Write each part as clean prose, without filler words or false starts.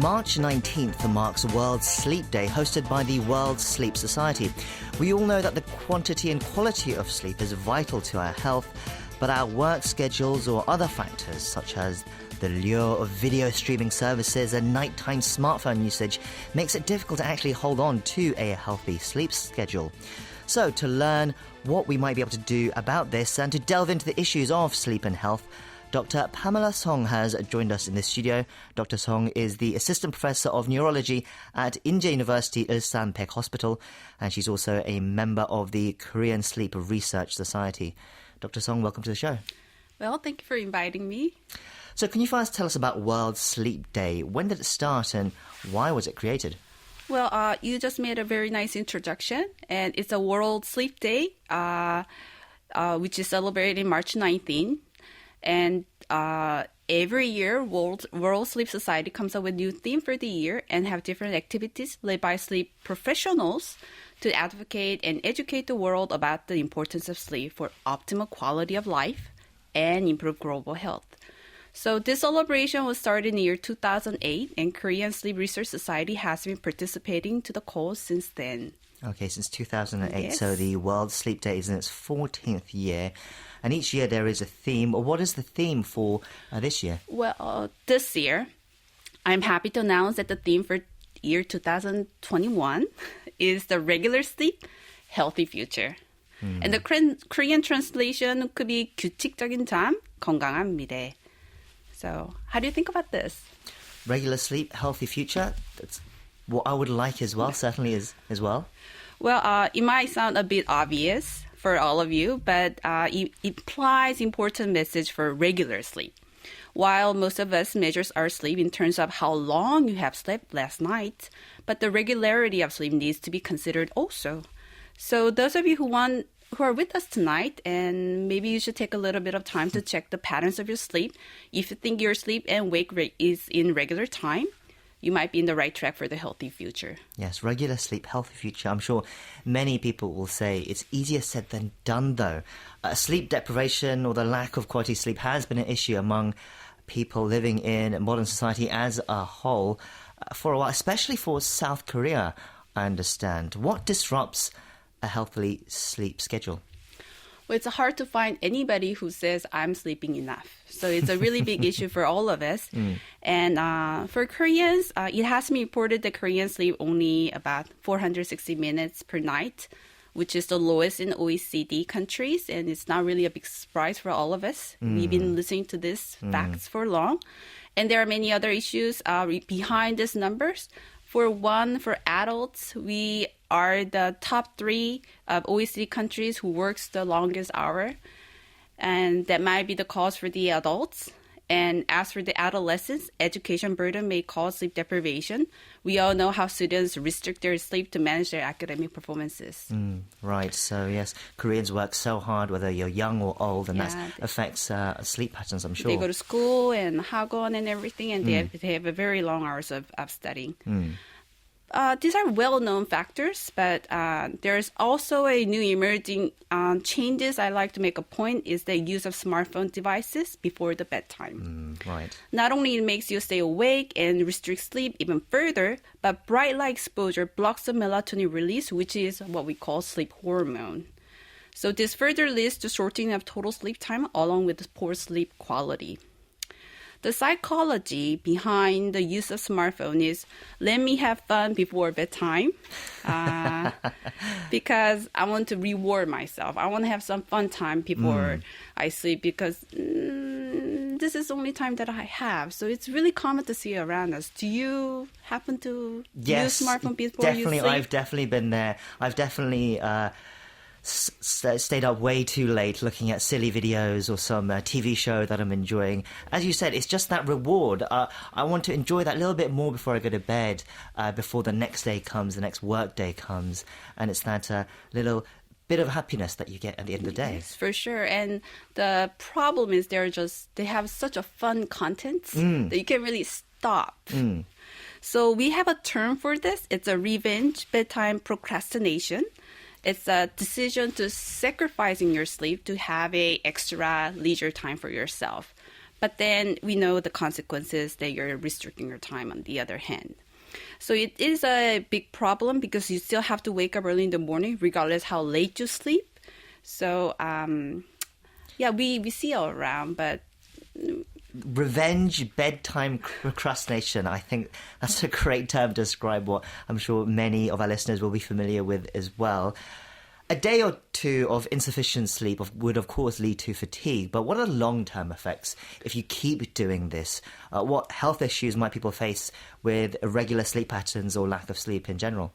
March 19th marks World Sleep Day, hosted by the World Sleep Society. We all know that the quantity and quality of sleep is vital to our health, but our work schedules or other factors, such as the lure of video streaming services and nighttime smartphone usage, makes it difficult to actually hold on to a healthy sleep schedule. So, to learn what we might be able to do about this and to delve into the issues of sleep and health, Dr. Pamela Song has joined us in the studio. Dr. Song is the Assistant Professor of Neurology at Inje University Ilsan Pek Hospital, and she's also a member of the Korean Sleep Research Society. Dr. Song, welcome to the show. Well, thank you for inviting me. So can you first tell us about World Sleep Day? When did it start and why was it created? Well, you just made a very nice introduction, and it's a World Sleep Day, which is celebrated in March 19th. And every year, World Sleep Society comes up with a new theme for the year and have different activities led by sleep professionals to advocate and educate the world about the importance of sleep for optimal quality of life and improve global health. So this celebration was started in the year 2008, and Korean Sleep Research Society has been participating to the cause since then. Okay, since 2008. Yes. So the World Sleep Day is in its 14th year. And each year there is a theme. What is the theme for this year? Well, this year, I'm happy to announce that the theme for year 2021 is the regular sleep, healthy future. And the Korean translation could be 규칙적인 잠, 건강한 미래. So how do you think about this? Regular sleep, healthy future. That's what I would like as well, certainly as well. Well, it might sound a bit obvious for all of you, but it implies important message for regular sleep. While most of us measures our sleep in terms of how long you have slept last night, but the regularity of sleep needs to be considered also. So those of you who are with us tonight, and maybe you should take a little bit of time to check the patterns of your sleep. If you think your sleep and wake rate is in regular time, you might be in the right track for the healthy future. Yes, regular sleep, healthy future. I'm sure many people will say it's easier said than done, though. Sleep deprivation or the lack of quality sleep has been an issue among people living in modern society as a whole for a while, especially for South Korea, I understand. What disrupts a healthy sleep schedule? Well, it's hard to find anybody who says, I'm sleeping enough. So it's a really big issue for all of us. And for Koreans, it has been reported that Koreans sleep only about 460 minutes per night, which is the lowest in OECD countries. And it's not really a big surprise for all of us. We've been listening to these facts for long. And there are many other issues behind these numbers. For adults, we are the top 3 of OECD countries who works the longest hour. And that might be the cause for the adults. And as for the adolescents, education burden may cause sleep deprivation. We all know how students restrict their sleep to manage their academic performances. Right, so yes, Koreans work so hard, whether you're young or old, and that affects sleep patterns, I'm sure. They go to school and hagwon and everything, and they have a very long hours of studying. These are well-known factors, but there's also a new emerging changes. I like to make a point is the use of smartphone devices before the bedtime. Right. Not only it makes you stay awake and restrict sleep even further, but bright light exposure blocks the melatonin release, which is what we call sleep hormone. So this further leads to shortening of total sleep time along with poor sleep quality. The psychology behind the use of smartphone is let me have fun before bedtime because I want to reward myself. I want to have some fun time before I sleep because this is the only time that I have. So it's really common to see around us. Do you happen to use smartphone before you sleep? I've definitely been there. I've definitely stayed up way too late looking at silly videos or some TV show that I'm enjoying. As you said, it's just that reward. I want to enjoy that little bit more before I go to bed, before the next day comes, the next work day comes. And it's that little bit of happiness that you get at the end of the day. Yes, for sure. And the problem is they have such a fun content that you can't really stop. So we have a term for this. It's a revenge bedtime procrastination. It's a decision to sacrificing your sleep to have a extra leisure time for yourself. But then we know the consequences that you're restricting your time on the other hand. So it is a big problem because you still have to wake up early in the morning regardless how late you sleep. So, we see all around, but... Revenge, bedtime procrastination. I think that's a great term to describe what I'm sure many of our listeners will be familiar with as well. A day or two of insufficient sleep would, of course, lead to fatigue. But what are the long-term effects if you keep doing this? What health issues might people face with irregular sleep patterns or lack of sleep in general?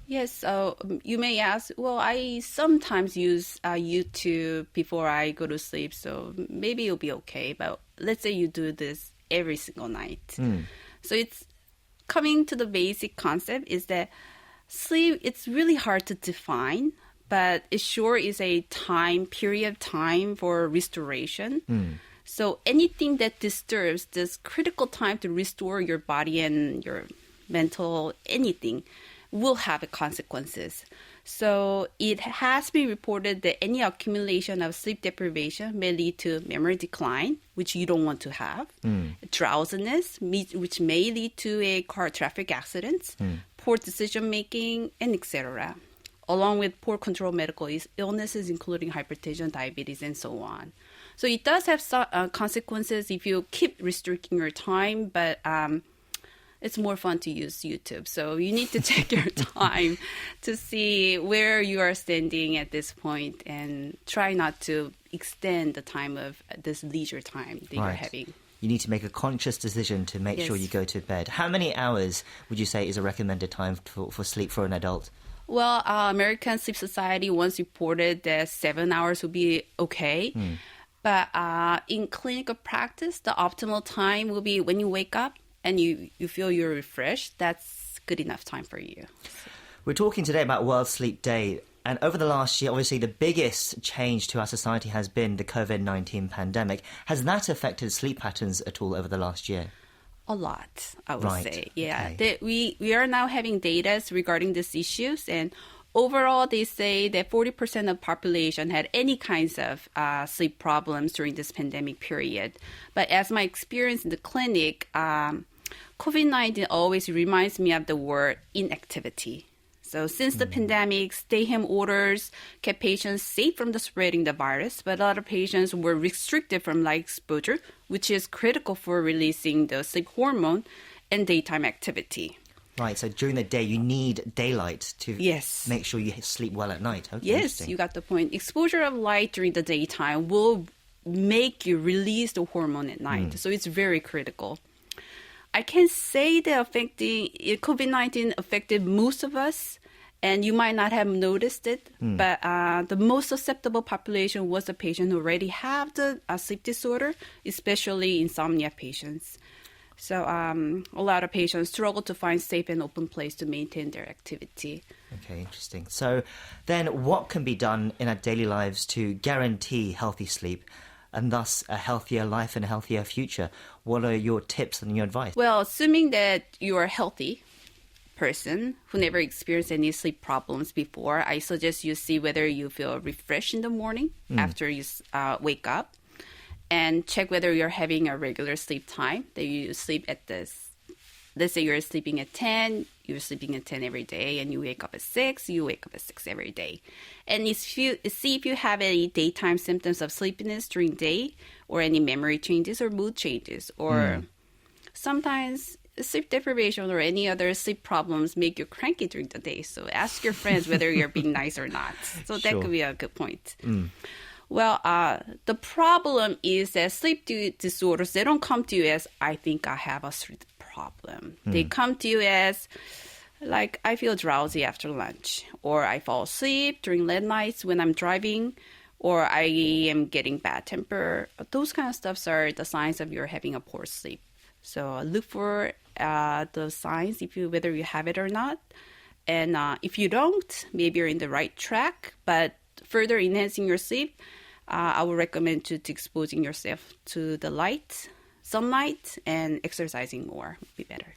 Yes, so you may ask, well, I sometimes use YouTube before I go to sleep, so maybe it'll be okay. But let's say you do this every single night. So it's coming to the basic concept is that sleep, it's really hard to define, but it sure is a period of time for restoration. So anything that disturbs this critical time to restore your body and your mental, anything, will have consequences. So it has been reported that any accumulation of sleep deprivation may lead to memory decline, which you don't want to have, drowsiness, which may lead to a car traffic accidents, poor decision making, and etc., along with poor control medical illnesses, including hypertension, diabetes, and so on. So it does have some consequences if you keep restricting your time, but it's more fun to use YouTube. So you need to check your time to see where you are standing at this point and try not to extend the time of this leisure time that you're having. You need to make a conscious decision to make sure you go to bed. How many hours would you say is a recommended time for sleep for an adult? Well, American Sleep Society once reported that 7 hours would be okay. But in clinical practice, the optimal time will be when you wake up and you feel you're refreshed. That's good enough time for you. We're talking today about World Sleep Day. And over the last year, obviously, the biggest change to our society has been the COVID-19 pandemic. Has that affected sleep patterns at all over the last year? A lot, I would say. Yeah, okay. We are now having data regarding these issues, and overall, they say that 40% of population had any kinds of sleep problems during this pandemic period. But as my experience in the clinic, COVID-19 always reminds me of the word inactivity. So since the pandemic, stay-home orders kept patients safe from the spreading the virus, but a lot of patients were restricted from light exposure, which is critical for releasing the sleep hormone and daytime activity. Right, so during the day, you need daylight to make sure you sleep well at night. Okay, yes, you got the point. Exposure of light during the daytime will make you release the hormone at night, so it's very critical. I can say that COVID-19 affected most of us, and you might not have noticed it, but the most susceptible population was a patient who already have the sleep disorder, especially insomnia patients. So a lot of patients struggle to find safe and open place to maintain their activity. Okay, interesting. So then what can be done in our daily lives to guarantee healthy sleep and thus a healthier life and a healthier future? What are your tips and your advice? Well, assuming that you are a healthy person who never experienced any sleep problems before, I suggest you see whether you feel refreshed in the morning after you wake up, and check whether you're having a regular sleep time, that you sleep at this. Let's say you're sleeping at 10, you're sleeping at 10 every day, and you wake up at 6, you wake up at 6 every day. And see if you have any daytime symptoms of sleepiness during day, or any memory changes or mood changes, or sometimes sleep deprivation or any other sleep problems make you cranky during the day. So ask your friends whether you're being nice or not. So that could be a good point. Well, the problem is that sleep disorders, they don't come to you as, I think I have a sleep problem. They come to you as, like, I feel drowsy after lunch, or I fall asleep during late nights when I'm driving, or I am getting bad temper. Those kind of stuff are the signs of you're having a poor sleep. So look for the signs, whether you have it or not. And if you don't, maybe you're in the right track, but further enhancing your sleep, I would recommend to exposing yourself to the sunlight, and exercising more would be better.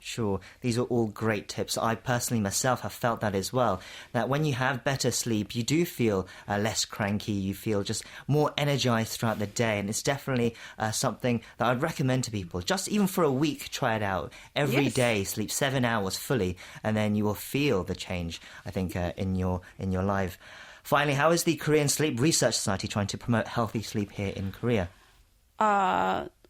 Sure. These are all great tips. I personally myself have felt that as well, that when you have better sleep, you do feel less cranky, you feel just more energized throughout the day. And it's definitely something that I'd recommend to people. Just even for a week, try it out. Every day, sleep 7 hours fully, and then you will feel the change, I think, in your life. Finally, how is the Korean Sleep Research Society trying to promote healthy sleep here in Korea?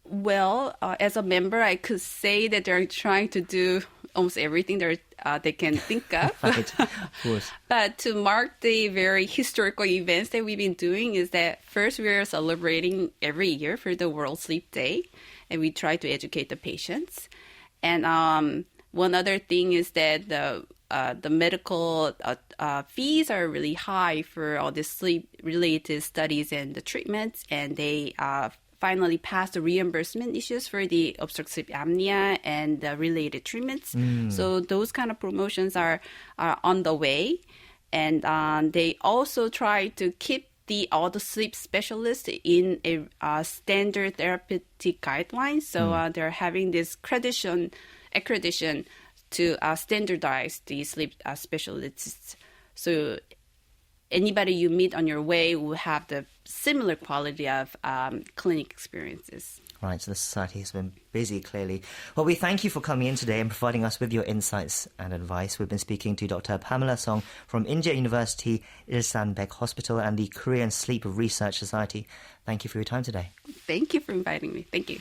Well, as a member, I could say that they're trying to do almost everything they can think of. Right, of course. But to mark the very historical events that we've been doing is that first we are celebrating every year for the World Sleep Day, and we try to educate the patients. And one other thing is that the medical fees are really high for all the sleep-related studies and the treatments, and they finally passed the reimbursement issues for the obstructive apnea and the related treatments. So those kind of promotions are on the way. And they also try to keep all the sleep specialists in a standard therapeutic guideline. So they're having this accreditation to standardize the sleep specialists. So anybody you meet on your way will have the similar quality of clinic experiences. Right, so the society has been busy, clearly. Well, we thank you for coming in today and providing us with your insights and advice. We've been speaking to Dr. Pamela Song from Inje University, Ilsan-Baek Hospital and the Korean Sleep Research Society. Thank you for your time today. Thank you for inviting me. Thank you.